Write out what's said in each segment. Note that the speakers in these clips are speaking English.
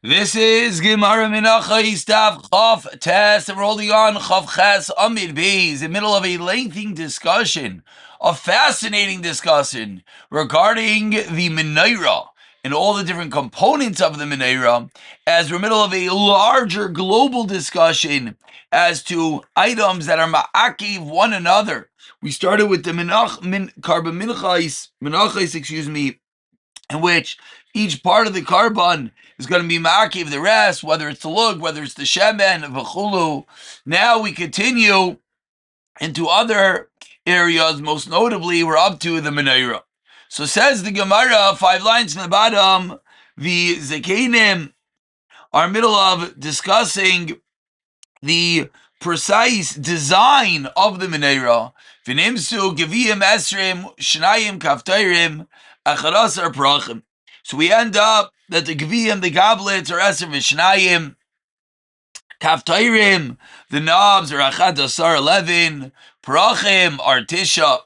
This is Gemara Menachos Daf Chof Tes, and we're holding on Chof Ches Amid Beis, in the middle of a lengthy discussion, a fascinating discussion regarding the menorah and all the different components of the menorah, as we're in the middle of a larger global discussion as to items that are ma'akiv one another. We started with the Menachos, in which each part of the carbon is going to be ma'akiv the rest, whether it's the lug, whether it's the shemen, v'chulu. Now we continue into other areas. Most notably, we're up to the menorah. So says the Gemara, 5 lines from the bottom, the Zekenim are middle of discussing the precise design of the menorah. V'nimsu geviyim esrim shnayim kaftayrim acharasar prachim. So we end up that the geviyim, the goblets, are esrim v'shnayim. Kaftayrim, the knobs, are achad asar 11. Prachim are tisha.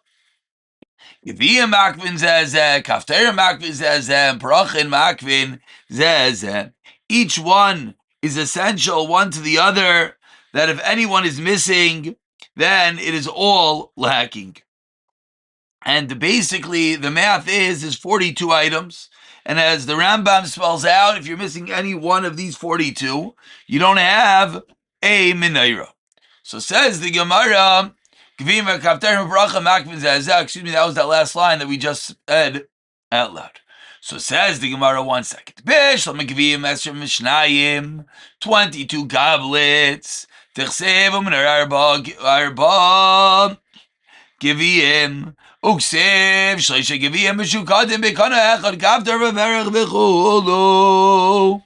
Geviyim makvin zezeh, kaftayrim makvin zezeh, and prachim makvin zezeh. Each one is essential one to the other, that if anyone is missing, then it is all lacking. And basically, the math is 42 items. And as the Rambam spells out, if you're missing any one of these 42, you don't have a menorah. So says the Gemara, excuse me, that was that last line that we just said out loud. So says the Gemara, 1 second. 22 goblets. Givim. Uksev shleisha givim meshukadim bekana echad kaftar v'merech v'chulu.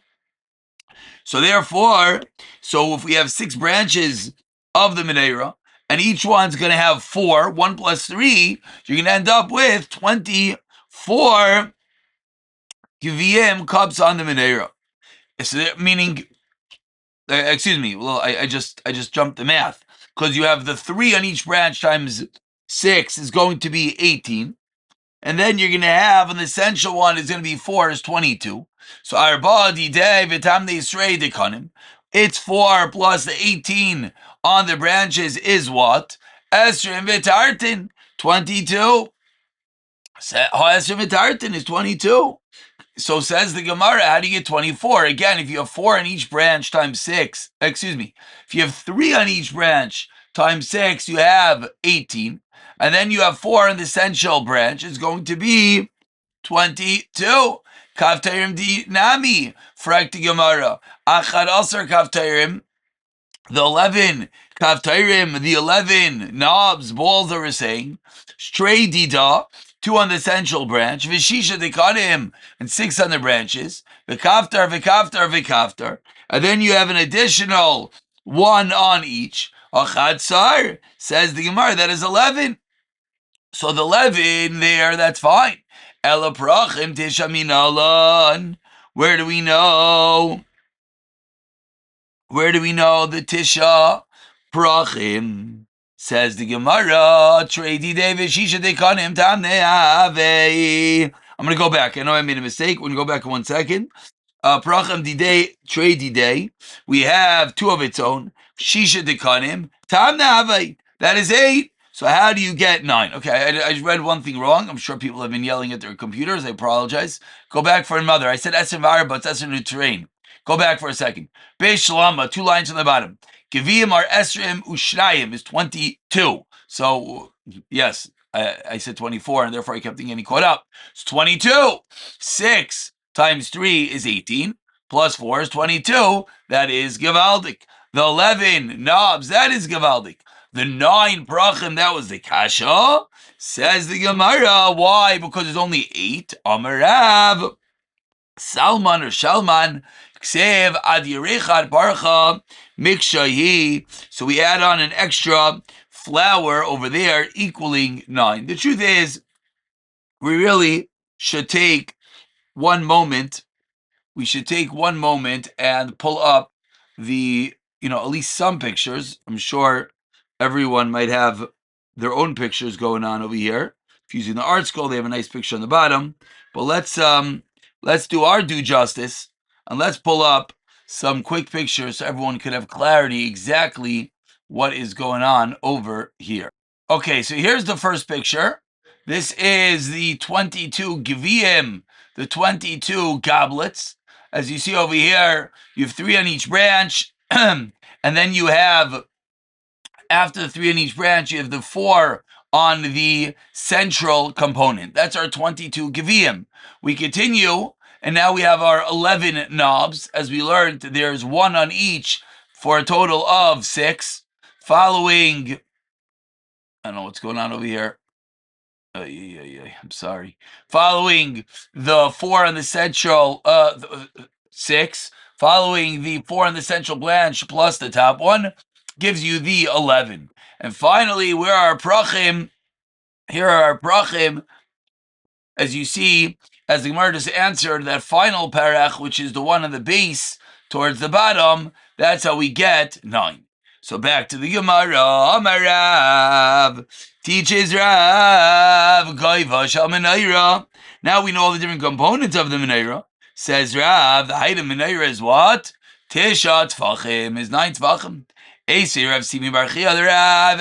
So therefore, if we have 6 branches of the menorah, and each one's going to have 4, 1 plus 3, you're going to end up with 24 givim cups on the menorah. So meaning, excuse me. Well, I just jumped the math, because you have the 3 on each branch times 6 is going to be 18. And then you're going to have an essential one is going to be 4 is 22. So arba didei v'tam deisrei dekanim. It's 4 plus the 18 on the branches is what? Esrim v'tartin, 22. Esrim v'tartin is 22. So says the Gemara, how do you get 24? Again, if you have 4 on each branch times 6, if you have 3 on each branch times 6, you have 18. And then you have 4 on the essential branch, it's going to be 22. Kaftayrim di nami, frak the Gemara. Achad asar kaftayrim, the 11 kaftayrim, the 11 knobs, balls that we're saying. Shrei dida, 2 on the essential branch. Vishisha dekanim, and 6 on the branches. V'kaftar, v'kaftar, v'kaftar. And then you have an additional 1 on each. Achad sar, says the Gemara, that is 11. So the 11 there, that's fine. Ela prachim tisha minalan. Where do we know? Where do we know the tisha prachim? Says the Gemara, Tredi David Shisha Dekanim Tam Neave. I'm going to go back. I know I made a mistake. We're going to go back in 1 second. Prachim Didei, Tredi Day. We have 2 of its own. Shisha Dekanim Tam Neave. That is 8. So how do you get 9? Okay, I read one thing wrong. I'm sure people have been yelling at their computers. I apologize. Go back for another. I said Eser Vara, but it's Eser Nutrain. Go back for a second. Beis Shalama, 2 lines on the bottom. Geviyim are Esrim Ushnayim is 22. So, yes, I said 24, and therefore I kept getting caught up. It's 22. 6 times 3 is 18, plus 4 is 22. That is Gevaldik. The 11 knobs, that is Gevaldik. The 9 prachim, that was the kasha. Says the Gemara, why? Because there's only 8. Amarav, Salman or Shalman, Ksev ad Yerechad Barcha Mikshahi. So we add on an extra flour over there, equaling 9. The truth is, we really should take one moment. We should take 1 moment and pull up the, at least some pictures. I'm sure everyone might have their own pictures going on over here. If using the art school, they have a nice picture on the bottom. But let's do our due justice And let's pull up some quick pictures so everyone could have clarity exactly what is going on over here. Okay, so here's the first picture. This is the 22 Geviyim, the 22 goblets. As you see over here, you have 3 on each branch, and then you have, after the 3 on each branch, you have the 4 on the central component. That's our 22 Geviyim. We continue, and now we have our 11 knobs. As we learned, there's 1 on each for a total of 6. Following, I don't know what's going on over here. I'm sorry. Following the 4 on the central, 6. Following the 4 on the central branch plus the top one gives you the 11. And finally, where are our prachim? Here are our prachim. As you see, as the Gemara just answered, that final parach, which is the one on the base towards the bottom, that's how we get 9. So back to the Gemara. Amar Rav, teaches Rav, Goiva shal menorah. Now we know all the different components of the menorah. Says Rav, the height of menorah is what? Tisha tfachim, is 9 tfachim. Eisei Rav Simi Bar Chia, the Rav,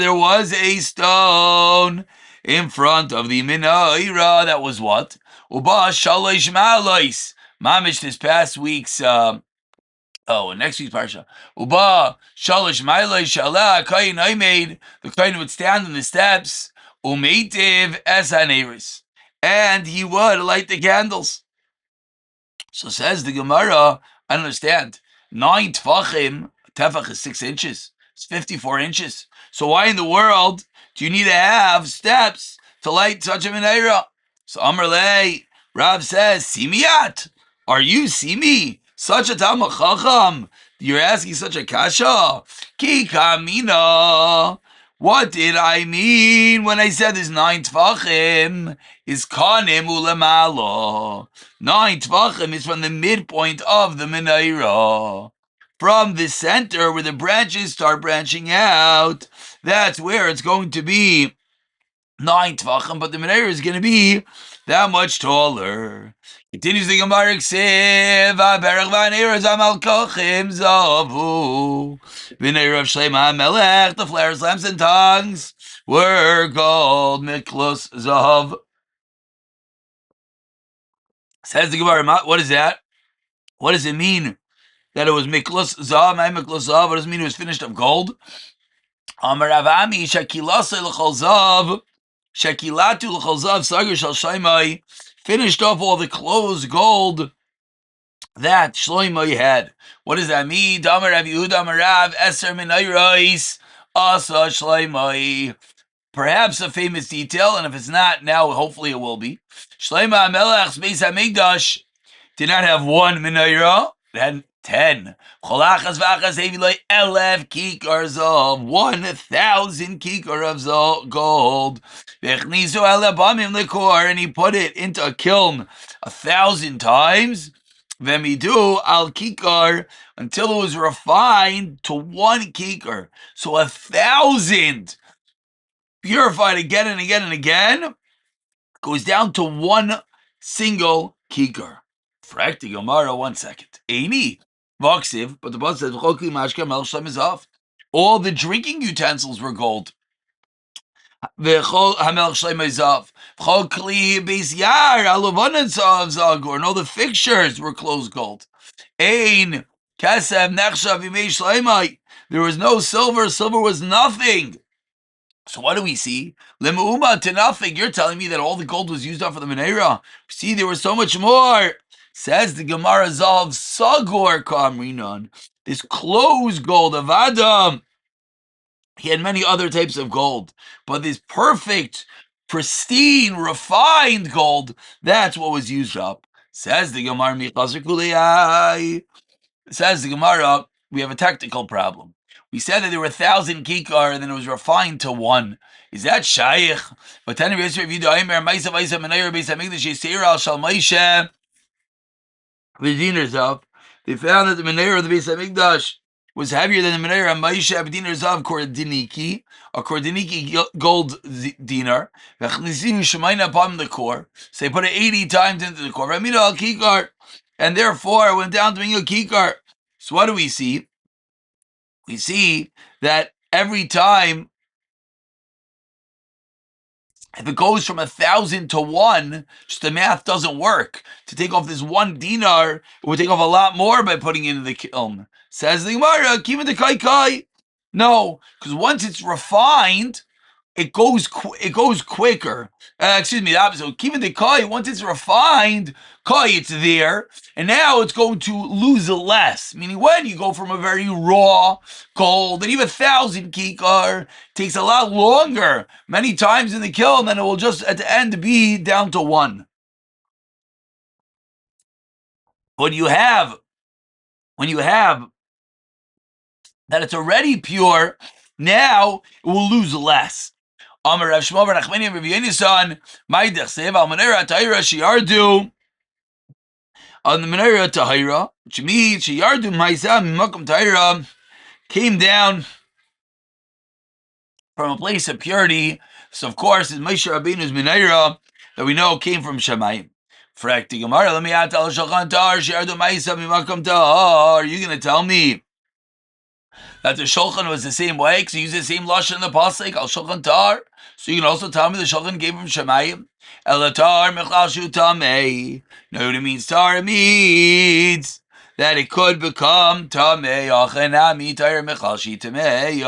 there was a stone in front of the menorah. That was what? Uba shalosh ma'alois. Mamish this past week's, next week's parsha. Uba shalosh ma'alois shala kain I made. The kain would stand on the steps. Umeitiv es haneris. And he would light the candles. So says the Gemara, I don't understand. 9 tefachim, tefach is 6 inches. It's 54 inches. So why in the world do you need to have steps to light such a menorah? So Amar Lei, Rav says, Simiyat, are you Simi? Such a Talmud Chacham? You're asking such a kasha? Ki kamina. What did I mean when I said this 9 tefachim is kanim ulemalo? 9 tefachim is from the midpoint of the menorah. From the center where the branches start branching out, that's where it's going to be 9 tefachim, but the menorah is going to be that much taller. Continues the Gemara, Ksiv, Berach v'Aneira Zamal Kochim Zavu. V'Neira of Shleima HaMelech, the flares, lamps, and tongues were gold, Miklos Zav. Says the Gemara, what is that? What does it mean that it was Miklos Zav? Miklos Zav, what does it mean it was finished of gold? Amar Avami, Shakilasa l'chol Zav, Shakilatu l'chol Zav, Sagar Shal Shaimai, finished off all the closed gold that Shloimeh had. What does that mean? Damar Rav Yehuda Amar Rav Eser Minayros Asa Shloimeh. Perhaps a famous detail, and if it's not now, hopefully it will be. Shloimeh HaMelech's Beis HaMikdash did not have 1 menorah; it had 10. Cholachas v'achas heviloi 11 kikars of 1,000 kikar of gold. V'echnisu elabamim lekor, and he put it into a kiln 1,000 times. V'midu al kikar, until it was refined to 1 kikar. So 1,000 purified again and again and again goes down to 1 single kikar. Frakti Gemara, 1 second. Eini Vaksiv, but the Bible says Chokli Mashka Mel Shem is off. All the drinking utensils were gold. V'chol Hamel Shem is off. Chokli Beis Yar Alovanan Zagor, and all the fixtures were closed gold. Ein Kasev Nechshav Yimei Shleimai. There was no silver. Silver was nothing. So what do we see? Lemu'uma to nothing. You're telling me that all the gold was used up for the menorah. See, there was so much more. Says the Gemara Zav Sagor Kamrinon. This closed gold of Adam. He had many other types of gold, but this perfect, pristine, refined gold, that's what was used up. Says the Gemara Michasar Kuliyai. Says the Gemara, we have a technical problem. We said that there were 1,000 kikar and then it was refined to 1. Is that shaykh? But then we found that the menorah of the Beis HaMikdash was heavier than the menorah of Moshe Abdinar Zav Kordiniki, a Kordiniki gold dinar. So they put it 80 times into the core. and therefore went down to being a kikar. So what do we see? We see that every time, if it goes from 1,000 to 1, just the math doesn't work. To take off this 1 dinar, it would take off a lot more by putting it in the kiln. Says the Gemara, keep it the kai kai. No, because once it's refined, it goes quicker. Excuse me, the opposite. Keeping the kai, once it's refined, it's there, and now it's going to lose less. Meaning, when you go from a very raw gold, and even 1,000 kikar takes a lot longer, many times in the kiln, then it will just at the end be down to 1. When you have that it's already pure, now it will lose less. Amar Rav Shmuel bar Nachmani Rav Yonasan, my dechsev al menorah tahira sheyardu on the menorah tahira, which means sheyardu ma'isa mimakom tahira, came down from a place of purity. So of course, it's Moshe Rabbeinu's menorah that we know came from Shemayim. Frakti Gemara, let me add al shulchan tar sheyardu ma'isa mimakom tahar. Are you going to tell me that the shulchan was the same way, because he used the same lashon in the pasuk al shulchan tar? So you can also tell me the shulchan came from Shemayim. Elatar mechlal shu tamei. No, what it means tar, it means that it could become tamei. Achenami tar mechlal shi tamei.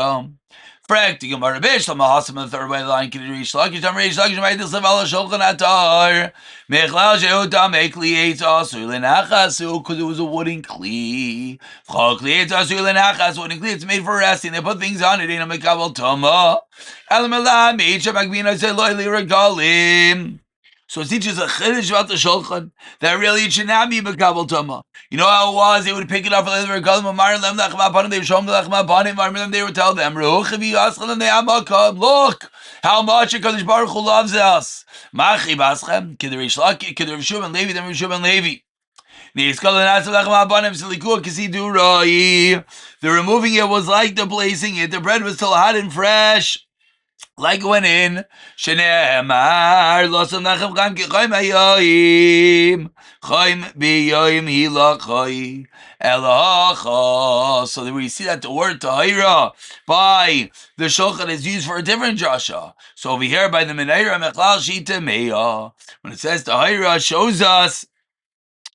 Frak the Gemara Bishlam Mahasam the third way of the line can reach Lakish Tam Reish Lakish May this level of Shulchan Atar Mechlal Shehu Tamei Kli Eitz Asu Lenachasu, because it was a wooden kli. Chol Kli Eitz Asu Lenachas, wooden kli, it's made for resting. They put things on it in a Mekabel Toma. Elamelam Eicha Magbina Zeloi Regalim. So it teaches a chiddush about the shulchan that really it should not be Mekabel Toma. You know how it was? They would pick it up and they would tell them, they would show them the Lachma, they would tell them, look how much HaKadosh Baruch Hu loves us. Machi baschem, Kederish Laki, Kederish Shuban Levi, then Shuban Levi. The removing it was like the placing it. The bread was still hot and fresh, like it went in. Shene'emar losam nachem chayim kichayim hayoyim chayim biyoyim hila chay elacha. So that we see that the word tahira by the shulchan is used for a different drasha. So over here by the menorah mechlal shita meya, when it says tahira, shows us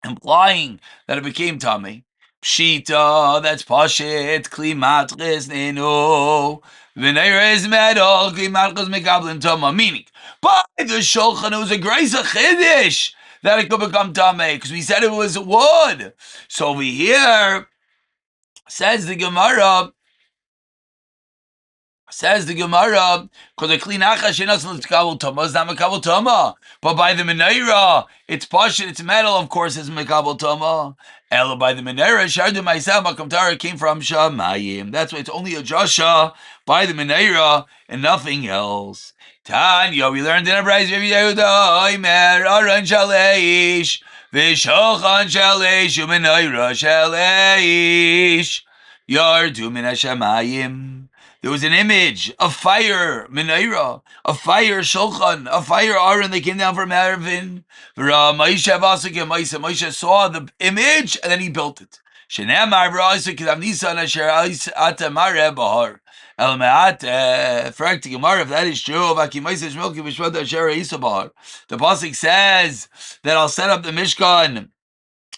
implying that it became tamei. Pshita, that's pashit, kli matris nenu. V'neira is metal, kli matris mekablin tama. Meaning, by the shulchan, it was a grace of chiddush that it could become tamei, because we said it was wood. So over here, says the Gemara, because the kli nachash shenas l'tkabel tama is not mekabel tama, but by the menorah, it's pashit, it's metal, of course, it's mekabel tama. Ella by the menorah, shardu ma'isa makom tara came from Shamayim. That's why it's only a drasha by the menorah and nothing else. Tanya, we learned in a brayz Rabbi Yehuda, Omer aron shaleish v'shochan shaleish u'menorah shaleish yardu min hashamayim. There was an image, a fire, menorah, a fire shulchan, a fire aron that came down from Erevin. Moshe saw the image and then he built it. If that is true, the pasuk says that I'll set up the Mishkan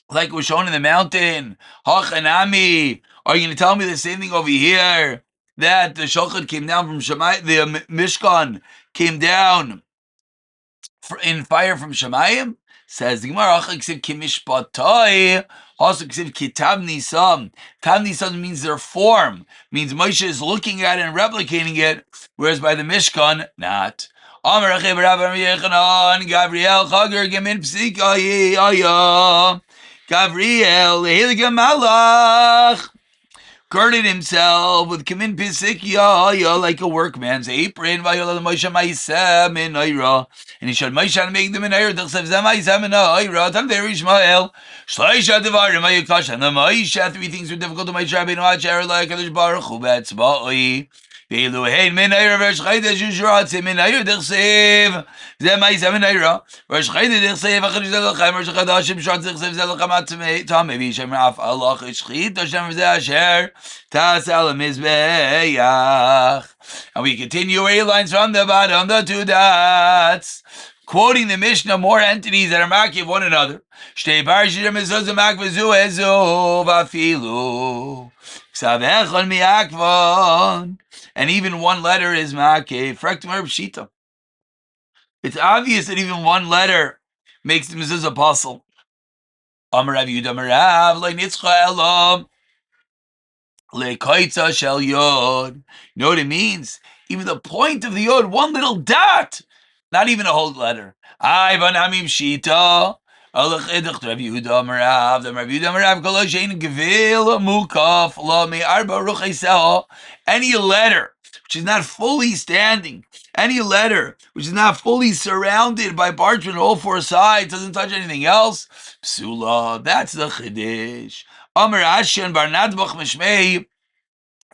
like it was shown in the mountain. Hachanami, are you going to tell me the same thing over here? That the shulchan came down from Shemayim, the Mishkan came down in fire from Shemayim? Says the Gemara, also kitab nisam. Tab nisam means their form, means Moshe is looking at it and replicating it, whereas by the Mishkan, not. Gabriel Chager Gemin Psika Gabriel Malach girded himself with kamin pisikya like a workman's apron. And he showed Moshe how to make the menorah. Three things were difficult to Moshe Rabbeinu. ואילו הן מנהרה וראש חיידש ושורצה מנהרה דכסב, זה מה יזה מנהרה, ראש חיידש דכסב, אחרי שזה לכם, ראש חדש ושורצה דכסב, זה לכם תמי, וישמר אף הלך שחית, השם וזה אשר תעשה על המזבח. And we continue 8 lines from the bottom, the 2 dots, quoting the Mishnah, more entities that are maki of one another. Shtei parshim mezuzah makvazu ezu vafilu. Ksavechon miakvon. And even one letter is make. Frektum pshita. It's obvious that even one letter makes the mezuzah puzzle. Amar Rav Yehuda Amar Rav le'nitzcha elam le'koitza shel yod. You know what it means? Even the point of the yod, one little dot, not even a whole letter. Ay banamim shita. Alach edach Rav Yehuda Amar Rav. The Rav Yehuda Amar Rav kol shein gevil mukaf la me'arba ruchayseha. Any letter which is not fully standing, any letter which is not fully surrounded by parchment on all 4 sides, doesn't touch anything else, psula. That's the chiddush. Amar Asher bar Nadbach mishmei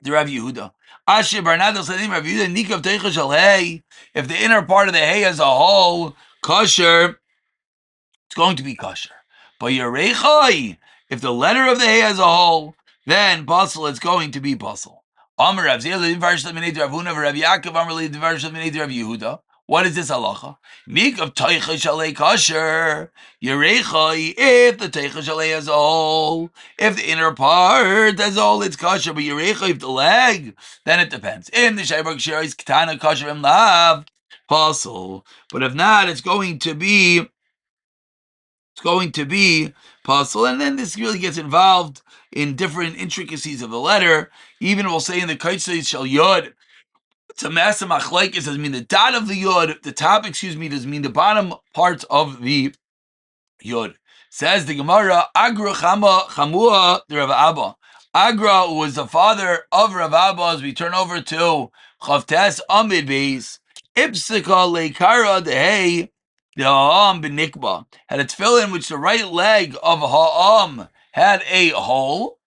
the Rav Yehuda. Asher bar Nadbach said Rav Yehuda nikav teicha shel hay. If the inner part of the hay as a whole kosher, it's going to be kosher. But Yerechai, if the letter of the hay as a whole, then basel, it's going to be basel. Amar Rav Zeh l'divar shel minei Rav Huna v'Rav Yaakov Amar l'divar shel minei Rav Yehuda. What is this halacha? Nikav teicha shel hay kosher. Yerechai, if the teicha shel hay as a whole, if the inner part as a whole, it's kosher. But Yerechai, if the leg, then it depends. In the shaybar kshira is ketana kosher im lav basel. But if not, it's going to be puzzle, and then this really gets involved in different intricacies of the letter. Even we'll say in the Concise shel yod, it's a massive machlekes. Does mean the dot of the yod, the top, does mean the bottom part of the yod. Says the Gemara, Agra Chamua the Rav Abba. Agra was the father of Rav Abba. As we turn over to Chavtes Amid Beis, Ipsika Leikara Dehei. The Ha'am b'nikba had a tefillin which the right leg of Ha'am had a hole.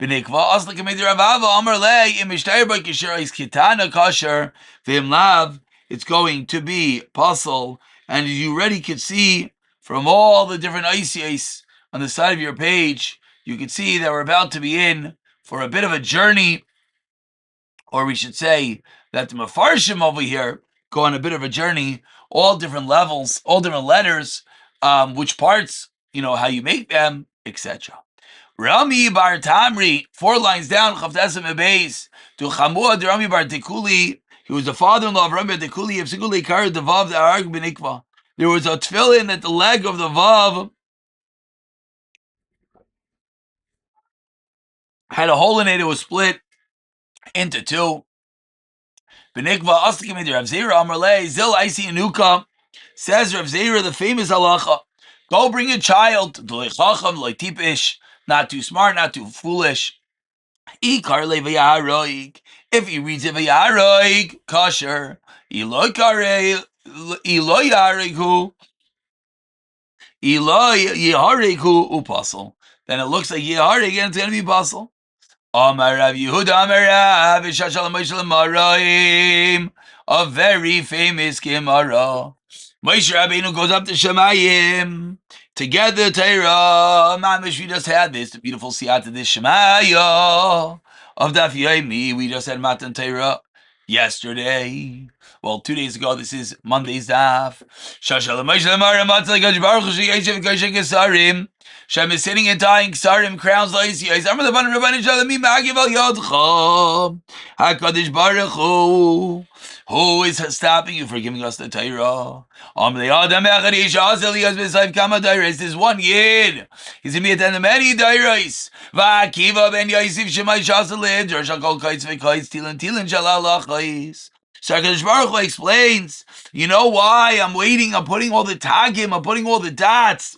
B'nikva asla k'mei Rav Abba Amar le im mishtayr b'kishar is kitana kosher v'im lav. It's going to be puzzle, and as you already could see from all the different ICAs on the side of your page, you can see that we're about to be in for a bit of a journey, or we should say that the Mefarshim over here go on a bit of a journey, all different levels, all different letters, which parts, how you make them, etc. Rami bar Tamri, 4 lines down, Chavtesim Ebeis, to Chamua de Rami bar Tekuli, he was the father-in-law of Rami bar Tekuli, of Siguli Kar the Vav the Arg Benikva. There was a tefillin at the leg of the Vav, had a hole in it, it was split into 2. Benikva Aslikim Rav Zera Amrle Zil Isi Anuka, says Rav Zera, the famous halacha. Go bring a child, not too smart, not too foolish. If he reads it v'yaroig, kosher. Eloi yaharegu upasel. Then it looks like yahareg and it's going to be basel. Amar Rav Yehuda Amar Rav Shashal Moshe L'Marim, a very famous Gemara. Moshe Rabbeinu goes up to Shemayim to get the Torah. Mamish, we just had this, the beautiful siyata, this Shemaya of Daf Yomi. We just had Matan Torah yesterday. Well, 2 days ago, this is Monday's Daf. Shashal Moshe L'Marim, Matzah Kadosh Baruch Hu Sheyeshev Kosher Kesarim. Shem is sitting and tying Ksarim, crowns, Laisiyos. Amar Levan Rabbanim Shalom Mi Ma'agiv Al Yodcha. HaKadosh Baruch Hu. Who is stopping you for giving us the Torah? There's one yid. He's going to be at the end of many Torahs. Va'akiva ben Yosef Shemai Shasalid. Jershal Kol Kaitz V'Kaitz Tilin Shalalachais. So HaKadosh Baruch Hu explains, you know why I'm waiting, I'm putting all the tagim, I'm putting all the dots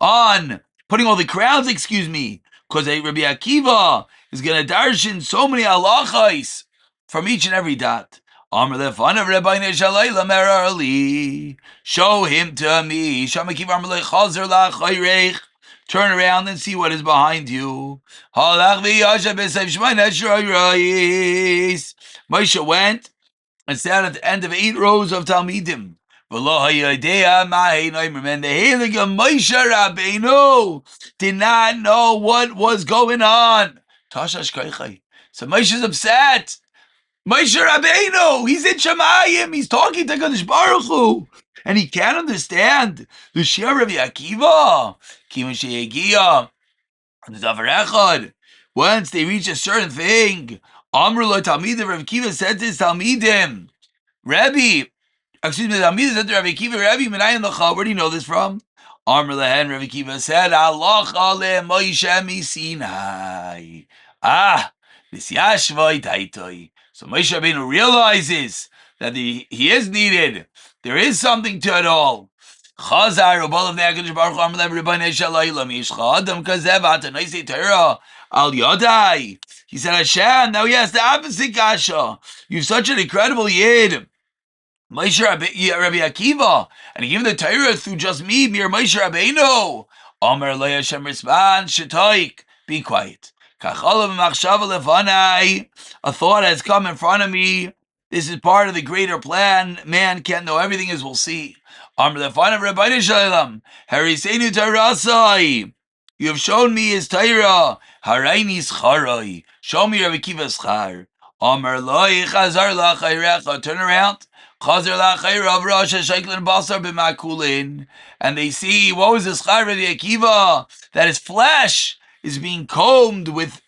on, putting all the crowns, because Rabbi Akiva is going to darshan so many halachos from each and every dot. Amr lefanav Rabbeinu Shalayla merarli, show him to me. Sham Akiva Amr lechazer lachayrech, turn around and see what is behind you. Moshe went and sat at the end of 8 rows of Talmidim. And the Heilige Moshe Rabbeinu did not know what was going on. So Moshe is upset. Moshe Rabbeinu, he's in Shemayim, he's talking to Kadosh Baruch Hu, and he can't understand the Shir Rabbi Akiva. Once they reach a certain thing, Amr lo Talmidim, Rabbi Akiva said to his Talmidim, Rabbi Akiva, where do you know this from? Amr lehen, Rabbi Akiva said, Halacha le Moshe misinai. This Yashvai Taitoi. So Moshe Rabbeinu realizes that he is needed. There is something to it all. Chazar ubalav ne'akadosh baruch hu amr lev Rebbeinu shalaylam yishcha adam kazev atanoisei Torah al yodai. He said, Hashem, now he has the opposite kasha. You're such an incredible yid. Moshe Rabbi Akiva, and he gave the Torah through just me, Mir Moshe Rabbeinu. Omer lo Hashem responds, Shetoik, be quiet. A thought has come in front of me. This is part of the greater plan. Man can't know everything, as we'll see. Omer lefanav Rebbeinu Shalom, Hariseinu Torasai. You have shown me his Torah. Haraini Scharai. Show me Rabbi Akiva's schar. Omer lo Chazar lachayrecha. Turn around. And they see, what was the schar of the Akiva? That his flesh is being combed with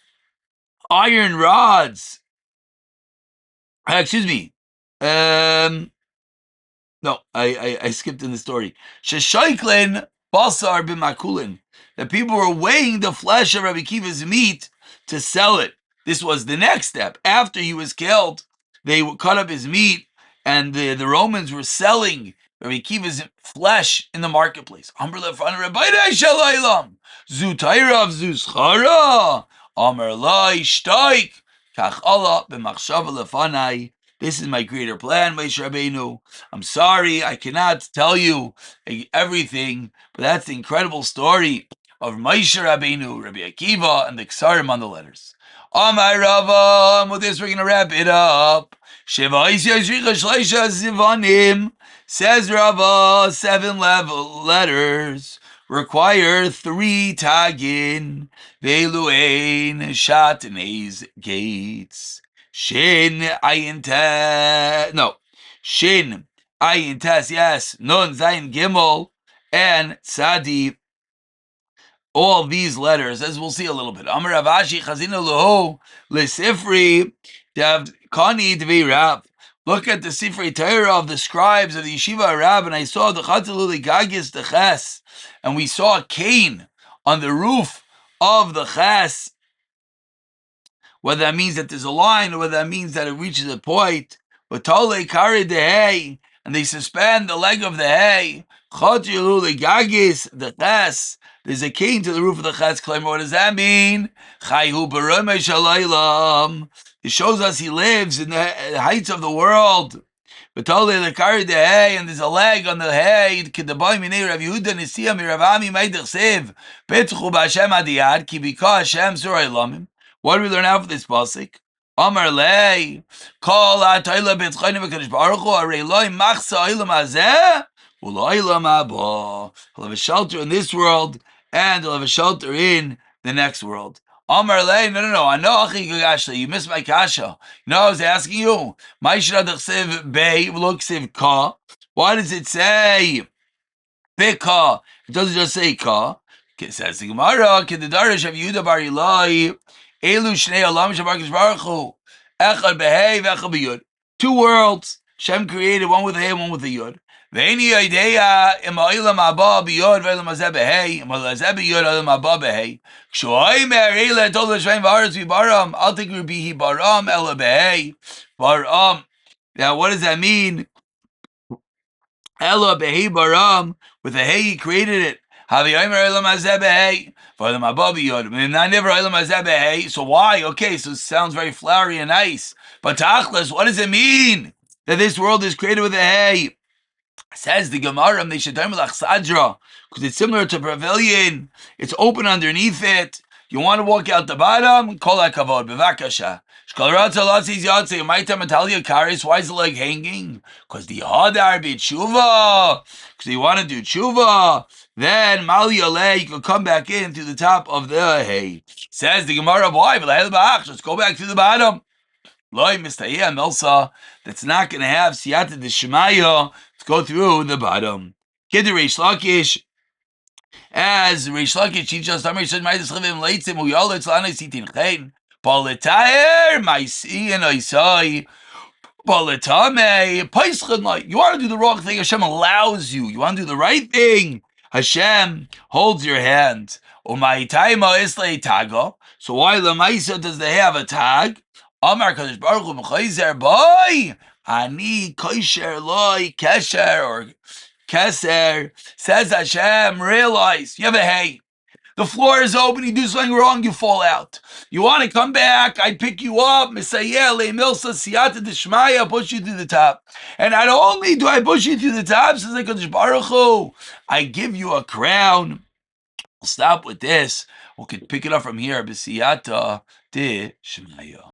iron rods. Excuse me. No, I skipped in the story. Sheshaiklin basar b'makulin. The people were weighing the flesh of Rabbi Akiva's meat to sell it. This was the next step. After he was killed, they would cut up his meat, and the Romans were selling Rabbi Akiva's flesh in the marketplace. Amr lefan Rabbeinu shalaylam zu Torah zu schara Amr lai shtoik kach Allah b'machshava lefanai. This is my greater plan, Moshe Rabbeinu. I'm sorry, I cannot tell you everything, but that's the incredible story of Moshe Rabbeinu, Rabbi Akiva, and the Ksarim on the letters. Amar Rava, with this we're going to wrap it up. Says Rava, 7 letters require 3 tagin. Ve'lu'ein shatnez gates. Shin ayin tes, no. Shin ayin tes, yes. Nun zayin gimel and tzadi. All these letters, as we'll see a little bit. Amar Ravashi chazina loho lesifri dav kani dvi rab. Look at the Sifrei Torah of the scribes of the Yeshiva Rab, and I saw the Chatzaluli Gagis the Ches, and we saw a cane on the roof of the Ches. Whether that means that there's a line, or whether that means that it reaches a point. But Tole carried the hay, and they suspend the leg of the hay. Chatzaluli Gagis the Ches. There's a cane to the roof of the Ches. What does that mean? Chayhu Barume Shalaylam. It shows us he lives in the heights of the world. But totally the carried the hay, and there's a leg on the hay. Kedaboy minei Rav Yehuda Nisiya mi Rav Ami Meidach Sev Betchu b'Hashem Adiyad Ki Bika Hashem Surah Elamim. What do we learn out of this pasuk? Amar lei Kol ha'toila b'tzchayim v'kadosh Baruch Hu Arei Loi Machsa Olam Hazeh U'Olam Haba. He'll have a shelter in this world, and he'll have a shelter in the next world. Amar lei, no. I know achi gagashli. You missed my kasha. You know I was asking you. Why does it say bika? It doesn't just say ka. It says the Gemara. Kedidarish of Yehuda Bar Ilai. Elu shnei olam shabarkish baruch hu. Echad behei v'echad b'yud. 2 worlds. Shem created, one with a hey and one with a yud. Ve'eni yodeya im ha'olam haba b'yod ve'olam hazeh b'hei im ha'olam hazeh b'yod ha'olam haba b'hei k'sho'omer eile tol l'shveim v'aretz v'baram al tikru bihi baram ela b'hei baram. Now what does that mean? Ela b'hei baram, with a hey he created it. Ha'v'yomer ha'olam hazeh b'hei v'olam haba b'yod. Never ha'olam hazeh b'hei. So why? Okay, so it sounds very flowery and nice. But tachlis, what does it mean that this world is created with a hey? Says the Gemara, because it's similar to pavilion. It's open underneath it. You want to walk out the bottom? Kol hakavod, bevakasha. Why is the leg hanging? Because the hadar b'tshuva. Because you want to do tshuva. Then mali aleh, you can come back in through the top of the hay. Says the Gemara, why? Let's go back to the bottom. Loi mistayeh milsa. That's not going to have siyata d'shemaya. Let's go through the bottom. Kid Reish Lakish, as Reish Lakish teaches us, Tamar says, "My deschavim leitzim uyaletz lanei sitin chen paletaer ma'isi and isai paletame paischadnai." You want to do the wrong thing, Hashem allows you. You want to do the right thing, Hashem holds your hand. Umaytaima islay taga. So why lemaisa does they have a tag? Amar Kadosh Baruch Hu b'chayzer boy ani kosher loy kesher or keser. Says Hashem, realize you have a hay. The floor is open, you do something wrong, you fall out. You want to come back, I pick you up, Messiah, Le Milsa, Siyata Deshmaya, push you to the top. And not only do I push you to the top, says Kadosh Baruch Hu, I give you a crown. We'll stop with this. We could pick it up from here, Siyata Deshmaya.